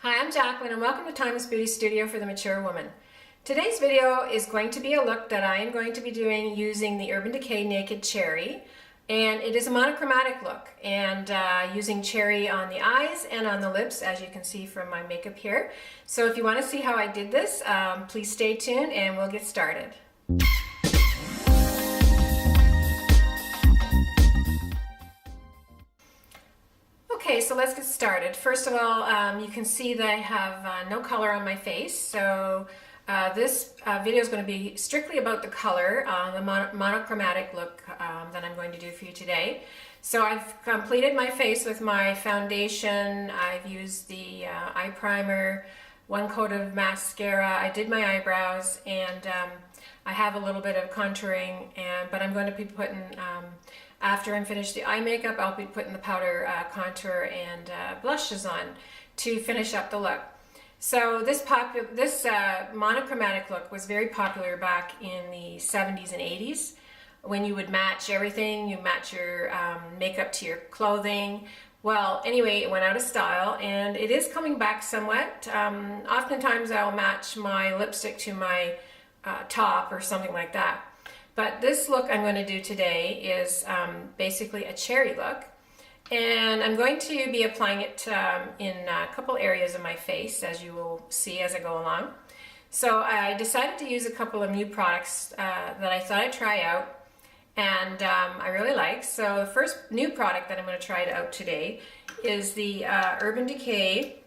Hi, I'm Jacqueline and welcome to Timeless Beauty Studio for the Mature Woman. Today's video is going to be a look that I am going to be doing using the Urban Decay Naked Cherry, and it is a monochromatic look, and using cherry on the eyes and on the lips, as you can see from my makeup here. So if you want to see how I did this, please stay tuned and we'll get started. Okay, so let's get started. First of all, you can see that I have no color on my face, so this video is going to be strictly about the color, the monochromatic look that I'm going to do for you today. So I've completed my face with my foundation. I've used the eye primer, one coat of mascara. I did my eyebrows, and I have a little bit of contouring, but I'm going to be putting after I'm finished the eye makeup, I'll be putting the powder contour and blushes on to finish up the look. So this monochromatic look was very popular back in the 70s and 80s when you would match everything. You match your makeup to your clothing. Well, anyway, it went out of style and it is coming back somewhat. Oftentimes I'll match my lipstick to my top or something like that. But this look I'm going to do today is basically a cherry look, and I'm going to be applying it in a couple areas of my face, as you will see as I go along. So I decided to use a couple of new products that I thought I'd try out, and I really like. So the first new product that I'm going to try out today is the Urban Decay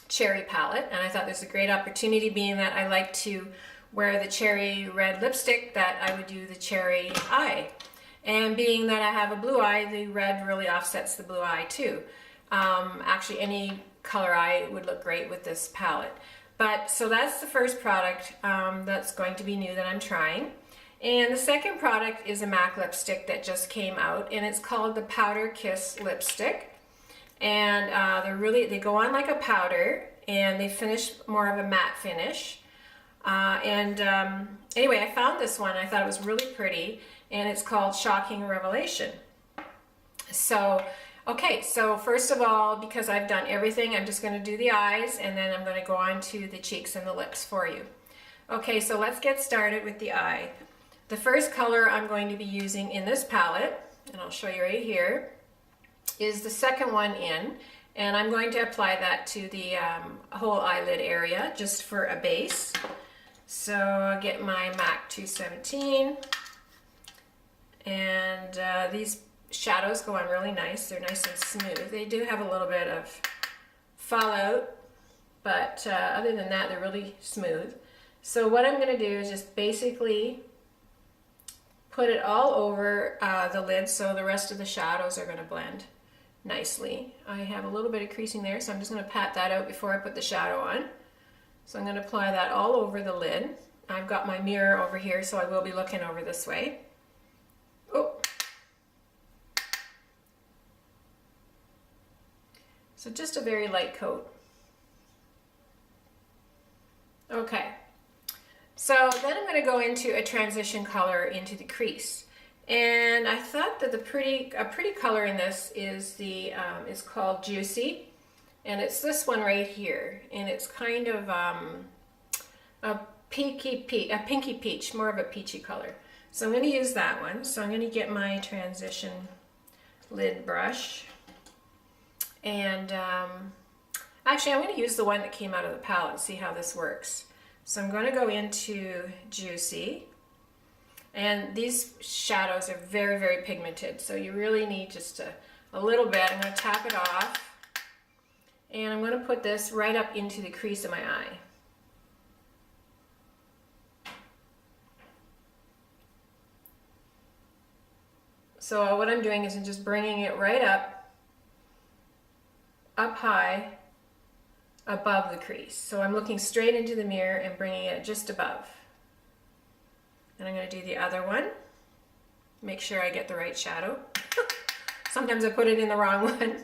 Cherry Palette, and I thought this was a great opportunity, being that I like to wear the cherry red lipstick, that I would do the cherry eye. And being that I have a blue eye, the red really offsets the blue eye too. Actually, any color eye would look great with this palette. So that's the first product that's going to be new that I'm trying. And the second product is a MAC lipstick that just came out, and it's called the Powder Kiss Lipstick. And they go on like a powder, and they finish more of a matte finish. Anyway, I found this one. I thought it was really pretty, and it's called Shocking Revelation. So, okay, so first of all, because I've done everything, I'm just going to do the eyes, and then I'm going to go on to the cheeks and the lips for you. Okay, so let's get started with the eye. The first color I'm going to be using in this palette, and I'll show you right here, is the second one in, and I'm going to apply that to the whole eyelid area just for a base. So I'll get my MAC 217, and these shadows go on really nice. They're nice and smooth. They do have a little bit of fallout, but other than that, they're really smooth. So what I'm going to do is just basically put it all over the lid, so the rest of the shadows are going to blend nicely. I have a little bit of creasing there, so I'm just going to pat that out before I put the shadow on. So I'm going to apply that all over the lid. I've got my mirror over here, so I will be looking over this way. Oh. So just a very light coat. Okay. So then I'm going to go into a transition color into the crease. And I thought that a pretty color in this is is called Juicy. And it's this one right here, and it's kind of a pinky peach, more of a peachy color. So I'm going to use that one. So I'm going to get my transition lid brush, and actually I'm going to use the one that came out of the palette and see how this works. So I'm going to go into Juicy, and these shadows are very, very pigmented, so you really need just a little bit. I'm going to tap it off. And I'm going to put this right up into the crease of my eye. So what I'm doing is I'm just bringing it right up high, above the crease. So I'm looking straight into the mirror and bringing it just above. And I'm going to do the other one. Make sure I get the right shadow. Sometimes I put it in the wrong one.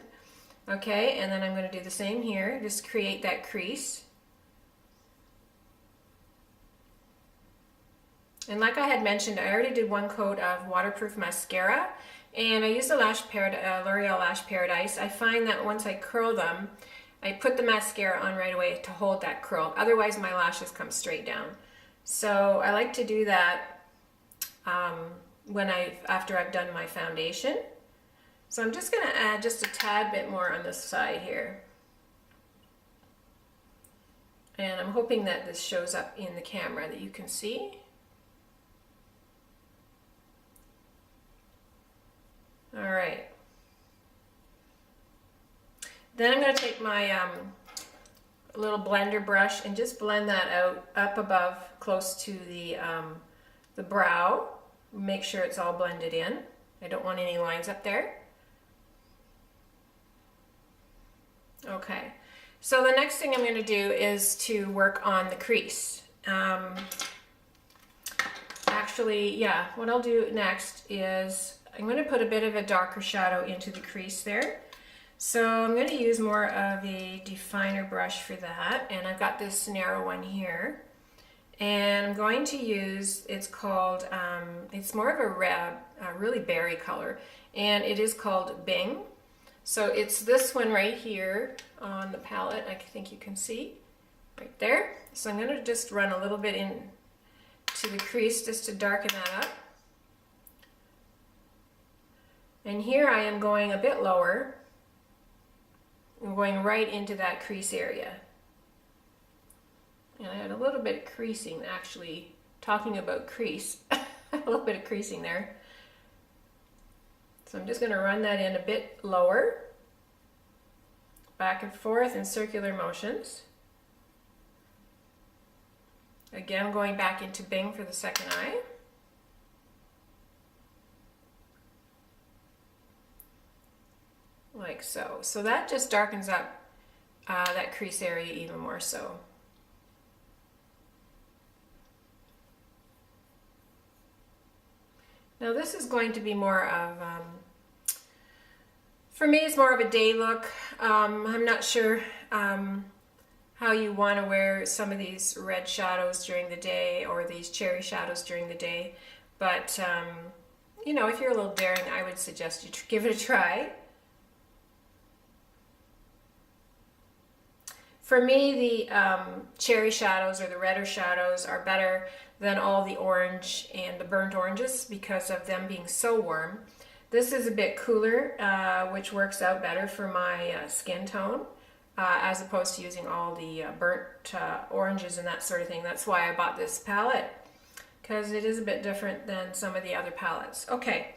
Okay, and then I'm going to do the same here, just create that crease. And like I had mentioned, I already did one coat of waterproof mascara, and I used the L'Oreal Lash Paradise. I find that once I curl them, I put the mascara on right away to hold that curl. Otherwise my lashes come straight down. So I like to do that after I've done my foundation. So I'm just gonna add just a tad bit more on this side here. And I'm hoping that this shows up in the camera that you can see. All right. Then I'm going to take my little blender brush and just blend that out up above, close to the brow. Make sure it's all blended in. I don't want any lines up there. Okay. So the next thing I'm going to do is to work on the crease. Actually, yeah, what I'll do next is I'm going to put a bit of a darker shadow into the crease there. So I'm going to use more of a definer brush for that, and I've got this narrow one here. And I'm going to use, it's called, it's more of a really berry color, and it is called Bing. So it's this one right here on the palette, I think you can see, right there. So I'm going to just run a little bit in to the crease just to darken that up. And here I am going a bit lower. I'm going right into that crease area. And I had a little bit of creasing, actually, talking about crease, a little bit of creasing there. So I'm just going to run that in a bit lower, back and forth in circular motions. Again, going back into Bing for the second eye. Like so. So that just darkens up that crease area even more so. Now this is going to be more of, for me it's more of a day look. I'm not sure how you want to wear some of these red shadows during the day or these cherry shadows during the day. But, you know, if you're a little daring, I would suggest you give it a try. For me, the cherry shadows or the redder shadows are better than all the orange and the burnt oranges because of them being so warm. This is a bit cooler, which works out better for my skin tone, as opposed to using all the burnt oranges and that sort of thing. That's why I bought this palette, because it is a bit different than some of the other palettes. Okay,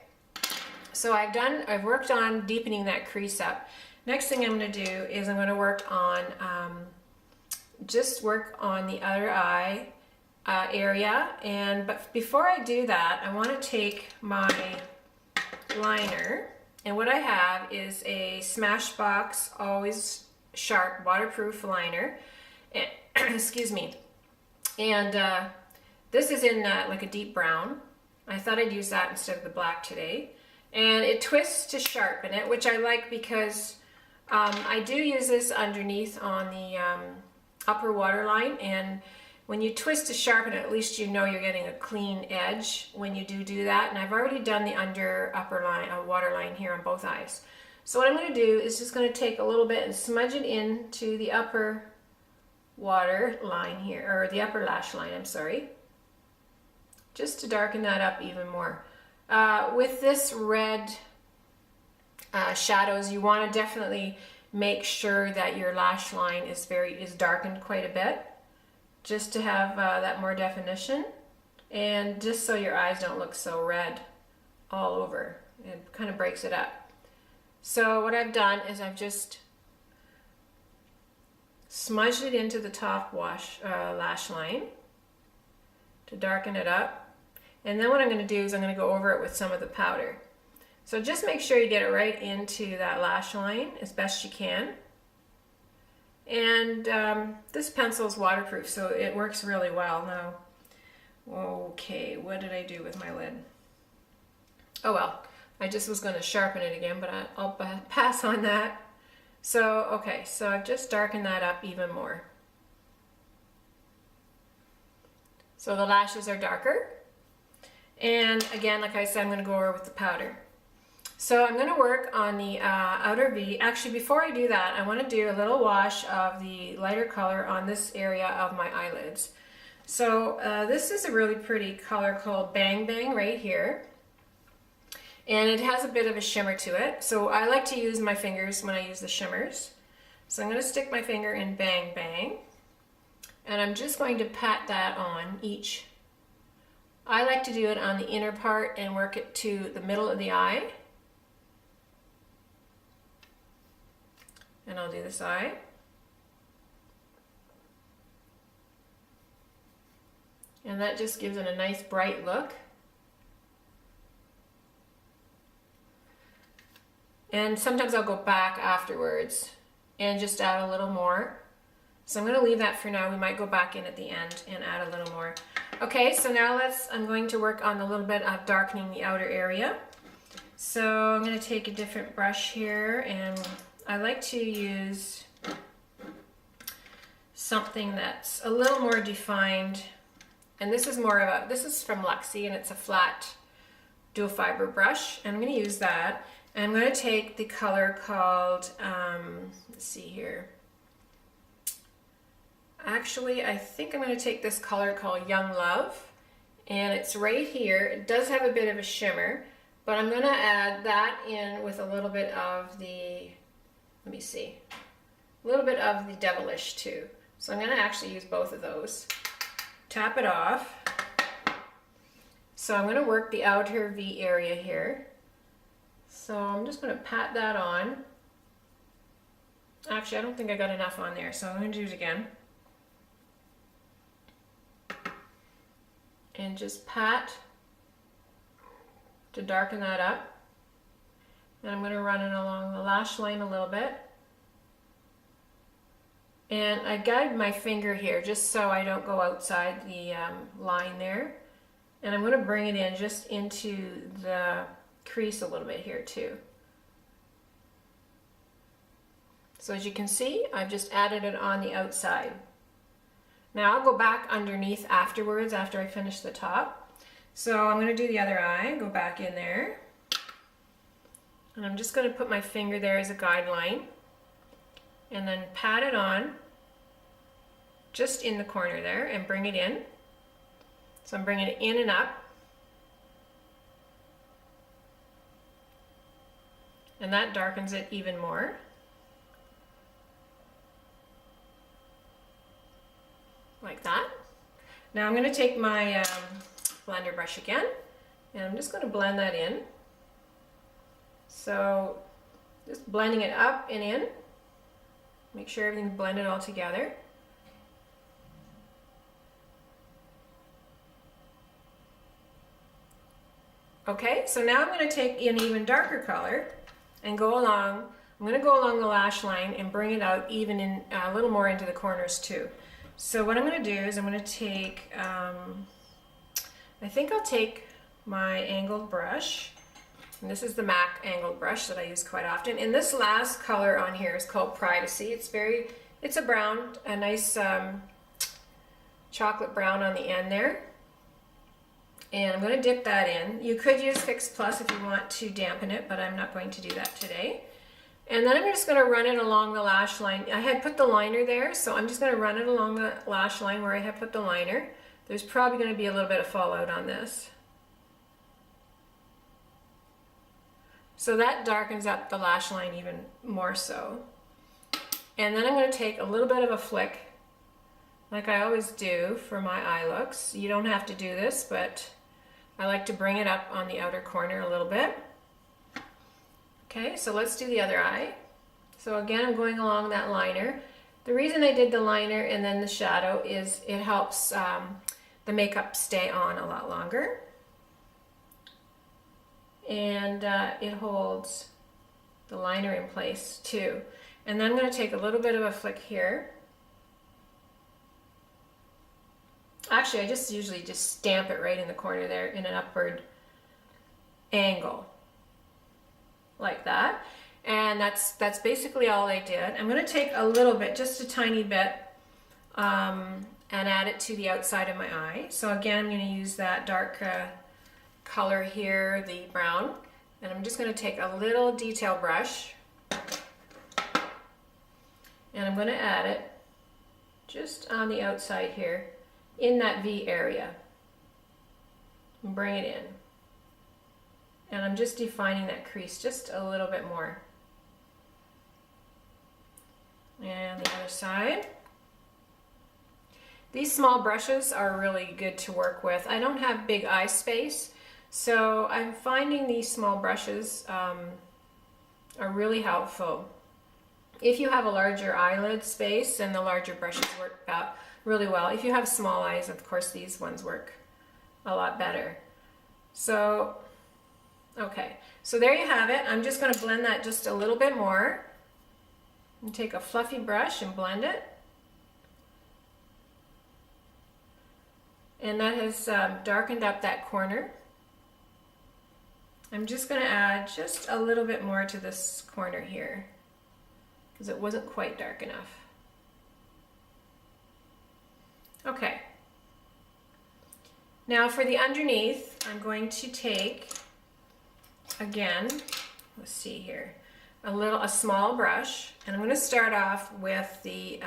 so I've worked on deepening that crease up. Next thing I'm going to do is I'm going to work on, just work on the other eye area. But before I do that, I want to take my liner, and what I have is a Smashbox Always Sharp waterproof liner. And, excuse me. And this is in like a deep brown. I thought I'd use that instead of the black today. And it twists to sharpen it, which I like because I do use this underneath on the upper waterline, and when you twist to sharpen it, at least you know you're getting a clean edge when you do that. And I've already done the upper line, waterline here on both eyes. So what I'm going to do is just going to take a little bit and smudge it into the upper water line here, or the upper lash line, I'm sorry, just to darken that up even more. With this red shadows, you want to definitely make sure that your lash line is darkened quite a bit, just to have that more definition, and just so your eyes don't look so red all over. It kind of breaks it up. So what I've done is I've just smudged it into the top lash line to darken it up. And then what I'm going to do is I'm going to go over it with some of the powder. So just make sure you get it right into that lash line as best you can. And this pencil is waterproof, so it works really well. Now, okay, what did I do with my lid? Oh well, I just was going to sharpen it again, but I'll pass on that. So, okay, so I've just darkened that up even more. So the lashes are darker. And again, like I said, I'm going to go over with the powder. So I'm going to work on the outer V. Actually, before I do that, I want to do a little wash of the lighter color on this area of my eyelids. So this is a really pretty color called Bang Bang right here. And it has a bit of a shimmer to it. So I like to use my fingers when I use the shimmers. So I'm going to stick my finger in Bang Bang. And I'm just going to pat that on each. I like to do it on the inner part and work it to the middle of the eye. And I'll do this eye. And that just gives it a nice bright look. And sometimes I'll go back afterwards and just add a little more. So I'm going to leave that for now. We might go back in at the end and add a little more. Okay, so now I'm going to work on a little bit of darkening the outer area. So I'm going to take a different brush here, and I like to use something that's a little more defined. And this is this is from Luxie, and it's a flat dual fiber brush. And I'm going to use that. And I'm going to take the color called, let's see here. Actually, I think I'm going to take this color called Young Love. And it's right here. It does have a bit of a shimmer, but I'm going to add that in with a little bit of the, let me see, a little bit of the Devilish too. So I'm going to actually use both of those. Tap it off. So I'm going to work the outer V area here. So I'm just going to pat that on. Actually, I don't think I got enough on there, so I'm going to do it again. And just pat to darken that up. And I'm going to run it along the lash line a little bit. And I guide my finger here just so I don't go outside the line there. And I'm going to bring it in just into the crease a little bit here too. So as you can see, I've just added it on the outside. Now I'll go back underneath afterwards after I finish the top. So I'm going to do the other eye, go back in there. And I'm just going to put my finger there as a guideline and then pat it on just in the corner there and bring it in. So I'm bringing it in and up. And that darkens it even more. Like that. Now I'm going to take my blender brush again, and I'm just going to blend that in. So just blending it up and in. Make sure everything's blended all together. Okay, so now I'm going to take an even darker color and go along. I'm going to go along the lash line and bring it out even in a little more into the corners too. So what I'm going to do is I'm going to take, I think I'll take my angled brush. And this is the MAC angled brush that I use quite often. And this last color on here is called Privacy. It's a brown, a nice chocolate brown on the end there. And I'm going to dip that in. You could use Fix Plus if you want to dampen it, but I'm not going to do that today. And then I'm just going to run it along the lash line. I had put the liner there, so I'm just going to run it along the lash line where I had put the liner. There's probably going to be a little bit of fallout on this. So that darkens up the lash line even more so. And then I'm going to take a little bit of a flick, like I always do for my eye looks. You don't have to do this, but I like to bring it up on the outer corner a little bit. Okay, so let's do the other eye. So again, I'm going along that liner. The reason I did the liner and then the shadow is it helps the makeup stay on a lot longer. And it holds the liner in place too. And then I'm going to take a little bit of a flick here. Actually, I just usually just stamp it right in the corner there in an upward angle. Like that. And that's basically all I did. I'm going to take a little bit, just a tiny bit, and add it to the outside of my eye. So again, I'm going to use that dark color here, the brown, And I'm just going to take a little detail brush and I'm going to add it just on the outside here in that V area. And bring it in. And I'm just defining that crease just a little bit more. And the other side. These small brushes are really good to work with. I don't have big eye space, so I'm finding these small brushes are really helpful. If you have a larger eyelid space, then the larger brushes work out really well. If you have small eyes, of course, these ones work a lot better. So, okay, so there you have it. I'm just going to blend that just a little bit more. And take a fluffy brush and blend it. And that has darkened up that corner. I'm just going to add just a little bit more to this corner here because it wasn't quite dark enough. Okay. Now for the underneath, I'm going to take, again, let's see here, a small brush, and I'm going to start off with the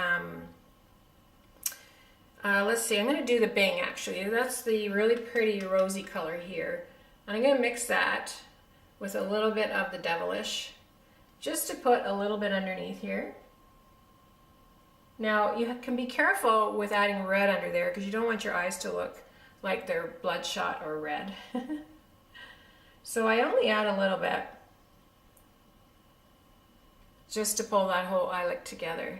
let's see, I'm going to do the Bing actually. That's the really pretty rosy color here. And I'm going to mix that with a little bit of the Devilish just to put a little bit underneath here. Now you can be careful with adding red under there because you don't want your eyes to look like they're bloodshot or red. So I only add a little bit just to pull that whole eyelid together.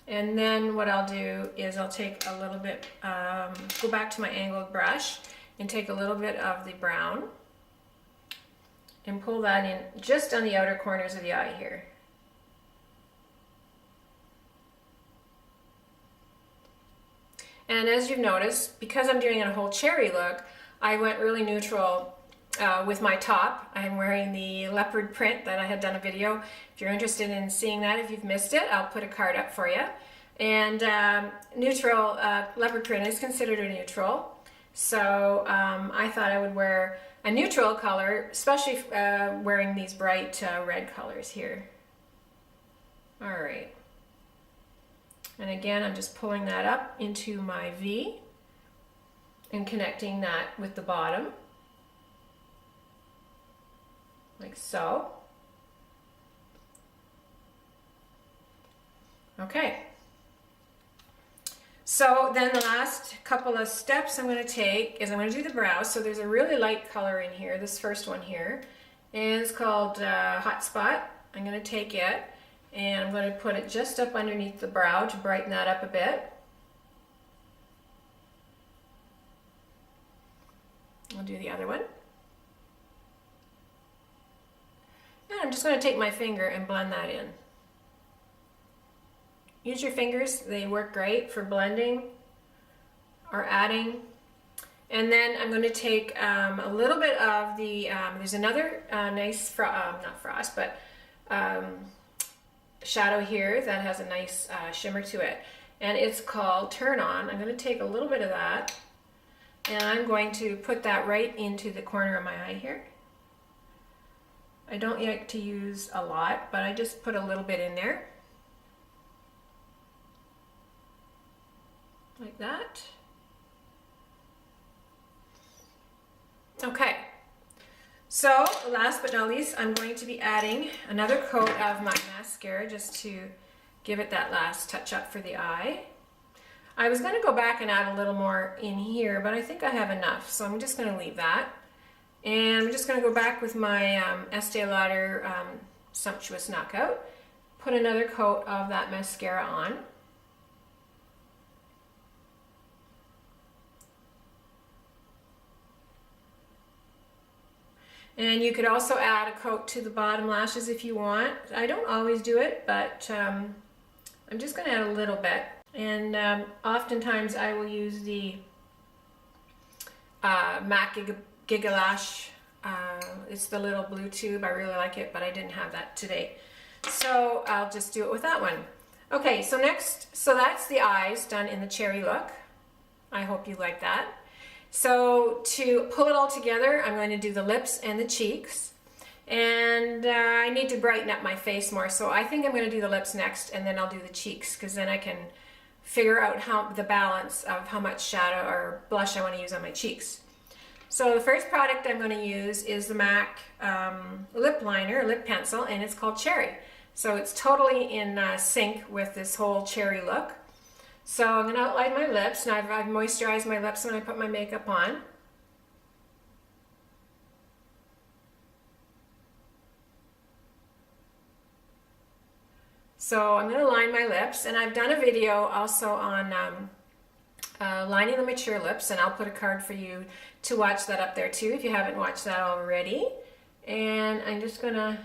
And then what I'll do is I'll take a little bit, go back to my angled brush and take a little bit of the brown and pull that in just on the outer corners of the eye here. And as you've noticed, because I'm doing a whole cherry look, I went really neutral with my top. I'm wearing the leopard print that I had done a video. If you're interested in seeing that, if you've missed it, I'll put a card up for you. And neutral, leopard print is considered a neutral. So I thought I would wear a neutral color, especially wearing these bright red colors here. All right. And again, I'm just pulling that up into my V and connecting that with the bottom. Like so. Okay. So then the last couple of steps I'm going to take is I'm going to do the brows. So there's a really light color in here, this first one here, and it's called Hot Spot. I'm going to take it and I'm going to put it just up underneath the brow to brighten that up a bit. I'll do the other one. And I'm just going to take my finger and blend that in. Use your fingers, they work great for blending or adding. And then I'm going to take a little bit of the, there's another nice, not frost, but shadow here that has a nice shimmer to it. And it's called Turn On. I'm going to take a little bit of that and I'm going to put that right into the corner of my eye here. I don't like to use a lot, but I just put a little bit in there. Like that. Okay, so last but not least, I'm going to be adding another coat of my mascara just to give it that last touch up for the eye. I was going to go back and add a little more in here, but I think I have enough, so I'm just going to leave that. And I'm just going to go back with my Estee Lauder Sumptuous Knockout, put another coat of that mascara on. And you could also add a coat to the bottom lashes if you want. I don't always do it, but I'm just going to add a little bit. And oftentimes I will use the MAC Giga Lash. It's the little blue tube. I really like it, but I didn't have that today. So I'll just do it with that one. Okay, so next, so that's the eyes done in the cherry look. I hope you like that. So to pull it all together, I'm going to do the lips and the cheeks. And I need to brighten up my face more, so I think I'm going to do the lips next, and then I'll do the cheeks, because then I can figure out how the balance of how much shadow or blush I want to use on my cheeks. So the first product I'm going to use is the MAC lip liner, lip pencil, and it's called Cherry. So it's totally in sync with this whole cherry look. So I'm going to outline my lips. Now I've moisturized my lips when I put my makeup on. So I'm going to line my lips, and I've done a video also on lining the mature lips, and I'll put a card for you to watch that up there too if you haven't watched that already. And I'm just going to,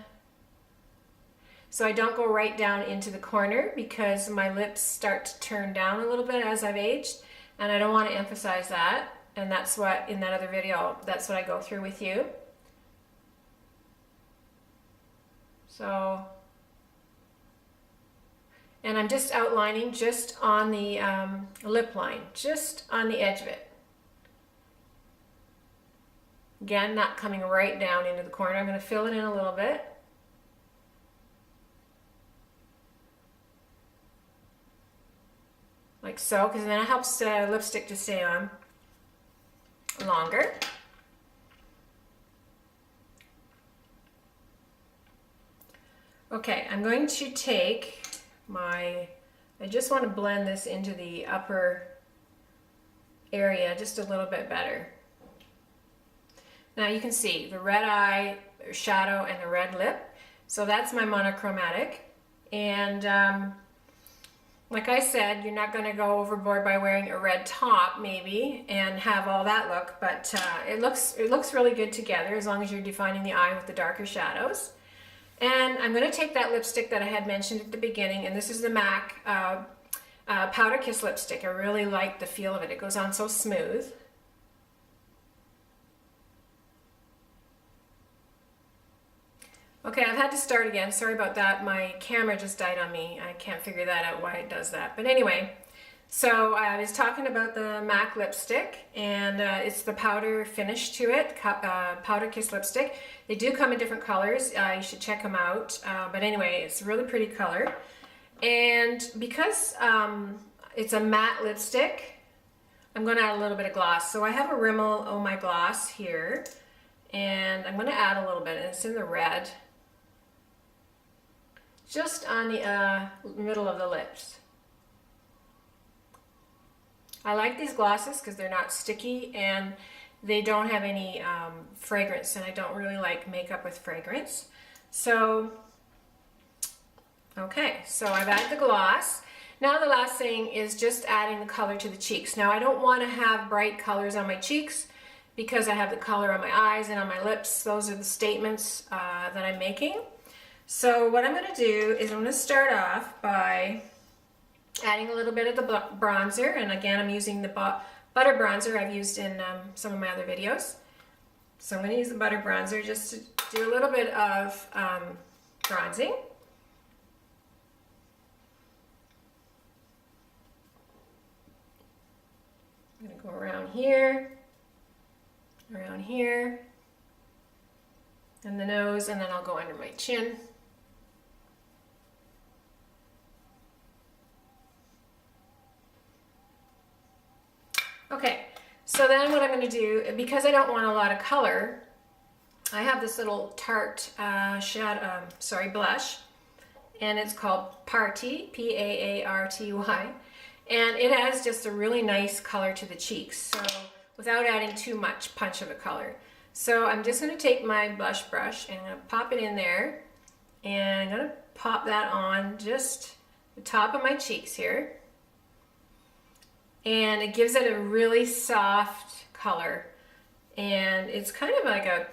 so I don't go right down into the corner because my lips start to turn down a little bit as I've aged, and I don't want to emphasize that, and that's what, in that other video, that's what I go through with you. So, and I'm just outlining just on the lip line, just on the edge of it. Again, not coming right down into the corner. I'm going to fill it in a little bit. Like so, because then it helps the lipstick to stay on longer. Okay, I'm going to take I just want to blend this into the upper area just a little bit better. Now you can see the red eye shadow and the red lip. So that's my monochromatic. And like I said, you're not going to go overboard by wearing a red top maybe and have all that look, but it looks really good together as long as you're defining the eye with the darker shadows. And I'm going to take that lipstick that I had mentioned at the beginning, and this is the MAC Powder Kiss lipstick. I really like the feel of it. It goes on so smooth. Okay, I've had to start again. Sorry about that. My camera just died on me. I can't figure that out why it does that. But anyway, so I was talking about the MAC lipstick, and it's the powder finish to it, Powder Kiss lipstick. They do come in different colors. You should check them out. But anyway, it's a really pretty color. And because it's a matte lipstick, I'm going to add a little bit of gloss. So I have a Rimmel Oh My Gloss here, and I'm going to add a little bit, and it's in the red, just on the middle of the lips. I like these glosses because they're not sticky and they don't have any fragrance, and I don't really like makeup with fragrance. So, okay, so I've added the gloss. Now the last thing is just adding the color to the cheeks. Now I don't want to have bright colors on my cheeks because I have the color on my eyes and on my lips. Those are the statements that I'm making. So what I'm going to do is I'm going to start off by adding a little bit of the bronzer, and again I'm using the butter bronzer I've used in some of my other videos. So I'm going to use the butter bronzer just to do a little bit of bronzing. I'm going to go around here, and the nose, and then I'll go under my chin. Okay, so then what I'm going to do, because I don't want a lot of color, I have this little Tarte blush, and it's called Party, P-A-A-R-T-Y, and it has just a really nice color to the cheeks, so without adding too much punch of a color. So I'm just going to take my blush brush and I'm going to pop it in there, and I'm going to pop that on just the top of my cheeks here. And it gives it a really soft color, and it's kind of like a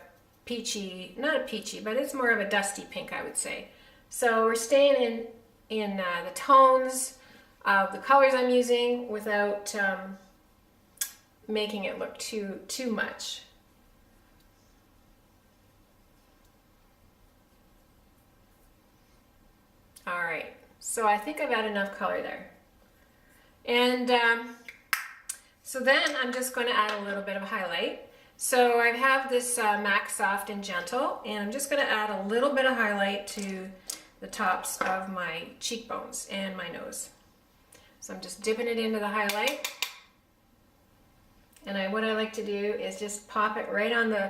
peachy, not a peachy, but it's more of a dusty pink, I would say. So we're staying in the tones of the colors I'm using without making it look too much. All right, so I think I've had enough color there. And So then I'm just going to add a little bit of highlight. So I have this MAC Soft and Gentle, and I'm just going to add a little bit of highlight to the tops of my cheekbones and my nose. So I'm just dipping it into the highlight. And what I like to do is just pop it right on the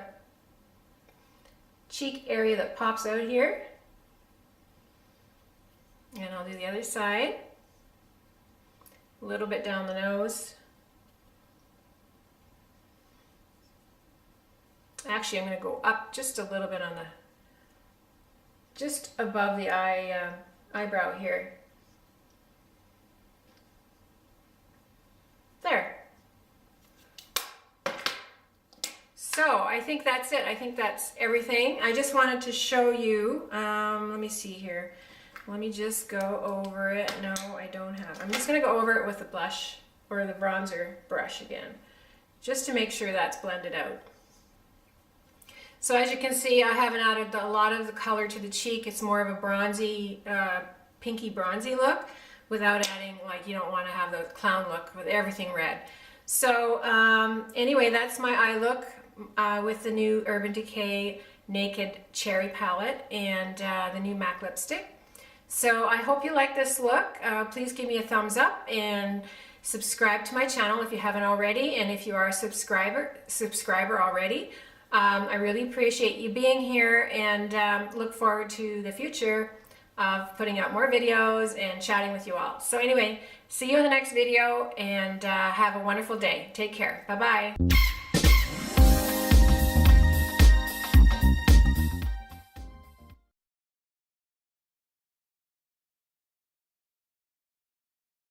cheek area that pops out here. And I'll do the other side. A little bit down the nose. Actually, I'm going to go up just a little bit on the, just above the eyebrow here. There. So I think that's it. I think that's everything. I just wanted to show you, let me see here. Let me just go over it. No, I don't have. I'm just going to go over it with the blush or the bronzer brush again, just to make sure that's blended out. So as you can see, I haven't added a lot of the color to the cheek. It's more of a bronzy, pinky bronzy look without adding, like, you don't want to have the clown look with everything red. So anyway, that's my eye look with the new Urban Decay Naked Cherry palette and the new MAC lipstick. So I hope you like this look. Please give me a thumbs up and subscribe to my channel if you haven't already. And if you are a subscriber already, I really appreciate you being here, and look forward to the future of putting out more videos and chatting with you all. So anyway, see you in the next video, and have a wonderful day. Take care. Bye-bye.